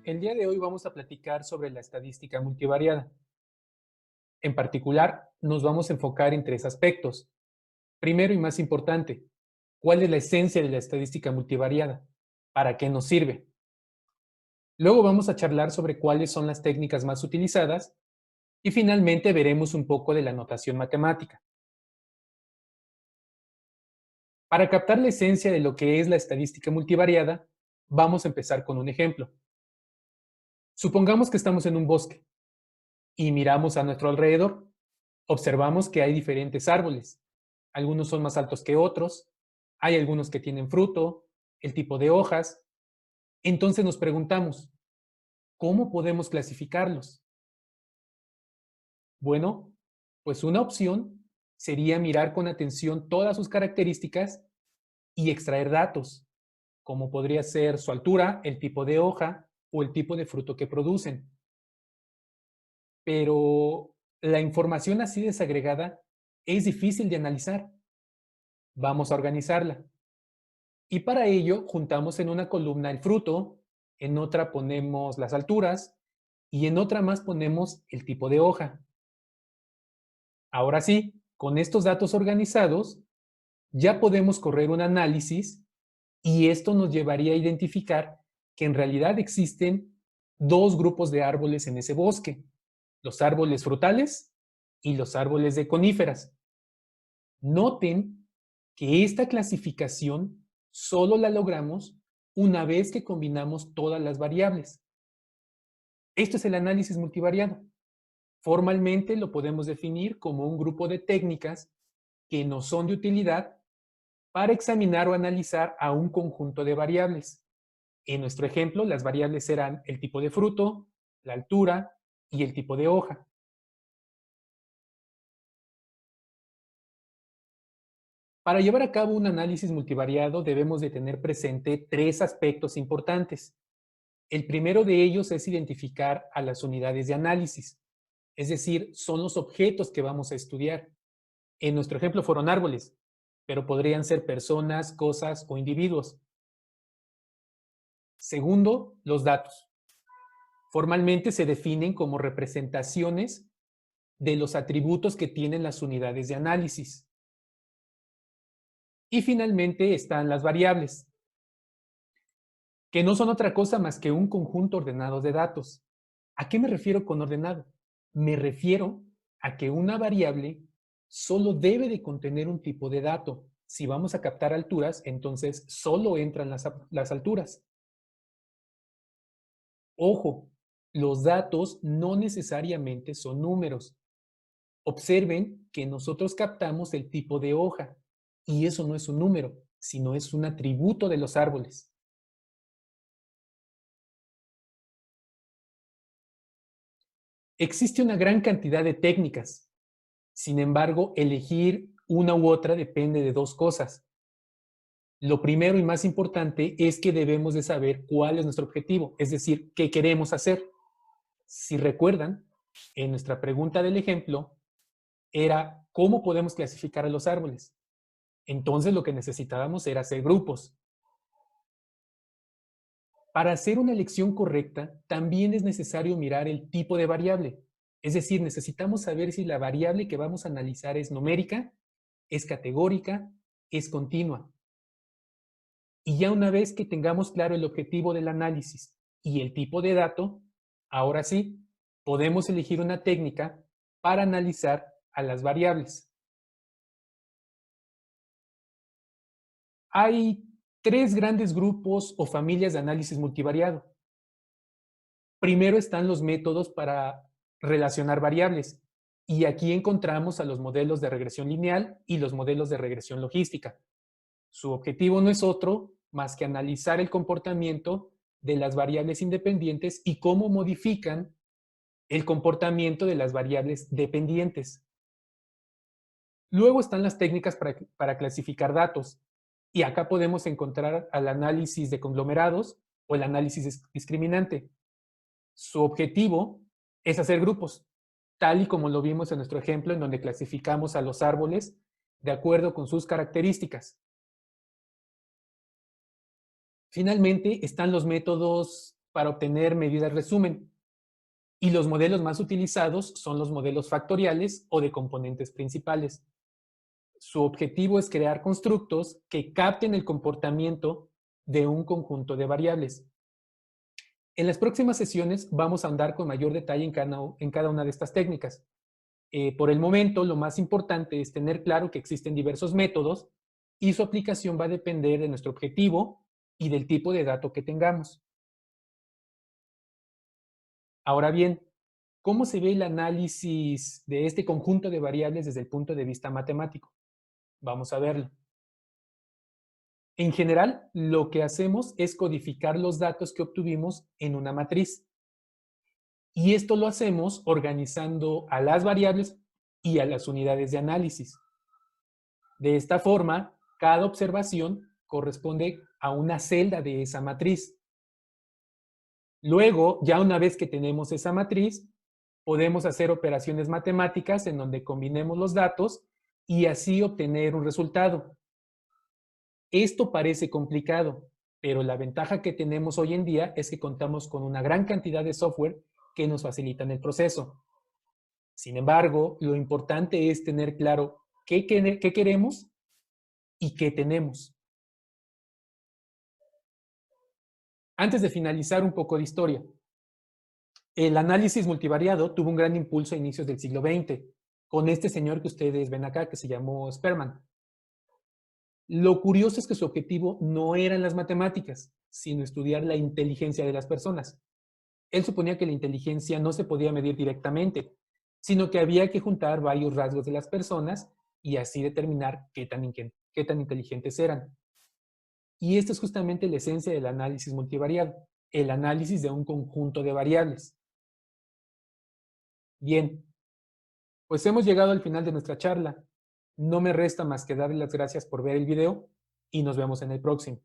el día de hoy vamos a platicar sobre la estadística multivariada. En particular, nos vamos a enfocar en tres aspectos. Primero y más importante, ¿cuál es la esencia de la estadística multivariada? ¿Para qué nos sirve? Luego vamos a charlar sobre cuáles son las técnicas más utilizadas y finalmente veremos un poco de la notación matemática. Para captar la esencia de lo que es la estadística multivariada, vamos a empezar con un ejemplo. Supongamos que estamos en un bosque y miramos a nuestro alrededor. Observamos que hay diferentes árboles. Algunos son más altos que otros, hay algunos que tienen fruto, el tipo de hojas. Entonces nos preguntamos, ¿cómo podemos clasificarlos? Bueno, pues una opción sería mirar con atención todas sus características y extraer datos, como podría ser su altura, el tipo de hoja o el tipo de fruto que producen. Pero la información así desagregada es difícil de analizar. Vamos a organizarla. Y para ello juntamos en una columna el fruto, en otra ponemos las alturas y en otra más ponemos el tipo de hoja. Ahora sí, con estos datos organizados, ya podemos correr un análisis y esto nos llevaría a identificar que en realidad existen dos grupos de árboles en ese bosque, los árboles frutales y los árboles de coníferas. Noten que esta clasificación solo la logramos una vez que combinamos todas las variables. Esto es el análisis multivariado. Formalmente lo podemos definir como un grupo de técnicas que nos son de utilidad para examinar o analizar a un conjunto de variables. En nuestro ejemplo, las variables serán el tipo de fruto, la altura y el tipo de hoja. Para llevar a cabo un análisis multivariado debemos de tener presente tres aspectos importantes. El primero de ellos es identificar a las unidades de análisis, es decir, son los objetos que vamos a estudiar. En nuestro ejemplo fueron árboles, pero podrían ser personas, cosas o individuos. Segundo, los datos. Formalmente se definen como representaciones de los atributos que tienen las unidades de análisis. Y finalmente están las variables, que no son otra cosa más que un conjunto ordenado de datos. ¿A qué me refiero con ordenado? Me refiero a que una variable solo debe de contener un tipo de dato. Si vamos a captar alturas, entonces solo entran las alturas. Ojo, los datos no necesariamente son números. Observen que nosotros captamos el tipo de hoja y eso no es un número, sino es un atributo de los árboles. Existe una gran cantidad de técnicas. Sin embargo, elegir una u otra depende de dos cosas. Lo primero y más importante es que debemos de saber cuál es nuestro objetivo, es decir, qué queremos hacer. Si recuerdan, en nuestra pregunta del ejemplo era ¿cómo podemos clasificar a los árboles? Entonces lo que necesitábamos era hacer grupos. Para hacer una elección correcta, también es necesario mirar el tipo de variable. Es decir, necesitamos saber si la variable que vamos a analizar es numérica, es categórica, es continua. Y ya una vez que tengamos claro el objetivo del análisis y el tipo de dato, ahora sí, podemos elegir una técnica para analizar a las variables. Hay tres grandes grupos o familias de análisis multivariado. Primero están los métodos para relacionar variables. Y aquí encontramos a los modelos de regresión lineal y los modelos de regresión logística. Su objetivo no es otro más que analizar el comportamiento de las variables independientes y cómo modifican el comportamiento de las variables dependientes. Luego están las técnicas para clasificar datos. Y acá podemos encontrar al análisis de conglomerados o el análisis discriminante. Su objetivo es hacer grupos, tal y como lo vimos en nuestro ejemplo, en donde clasificamos a los árboles de acuerdo con sus características. Finalmente, están los métodos para obtener medidas resumen. Y los modelos más utilizados son los modelos factoriales o de componentes principales. Su objetivo es crear constructos que capten el comportamiento de un conjunto de variables. En las próximas sesiones vamos a andar con mayor detalle en cada una de estas técnicas. Por el momento, lo más importante es tener claro que existen diversos métodos y su aplicación va a depender de nuestro objetivo y del tipo de dato que tengamos. Ahora bien, ¿cómo se ve el análisis de este conjunto de variables desde el punto de vista matemático? Vamos a verlo. En general, lo que hacemos es codificar los datos que obtuvimos en una matriz. Y esto lo hacemos organizando a las variables y a las unidades de análisis. De esta forma, cada observación corresponde a una celda de esa matriz. Luego, ya una vez que tenemos esa matriz, podemos hacer operaciones matemáticas en donde combinemos los datos y así obtener un resultado. Esto parece complicado, pero la ventaja que tenemos hoy en día es que contamos con una gran cantidad de software que nos facilitan el proceso. Sin embargo, lo importante es tener claro qué queremos y qué tenemos. Antes de finalizar, un poco de historia. El análisis multivariado tuvo un gran impulso a inicios del siglo XX, con este señor que ustedes ven acá, que se llamó Sperman. Lo curioso es que su objetivo no eran las matemáticas, sino estudiar la inteligencia de las personas. Él suponía que la inteligencia no se podía medir directamente, sino que había que juntar varios rasgos de las personas y así determinar qué tan inteligentes eran. Y esta es justamente la esencia del análisis multivariado, el análisis de un conjunto de variables. Bien, pues hemos llegado al final de nuestra charla. No me resta más que darles las gracias por ver el video y nos vemos en el próximo.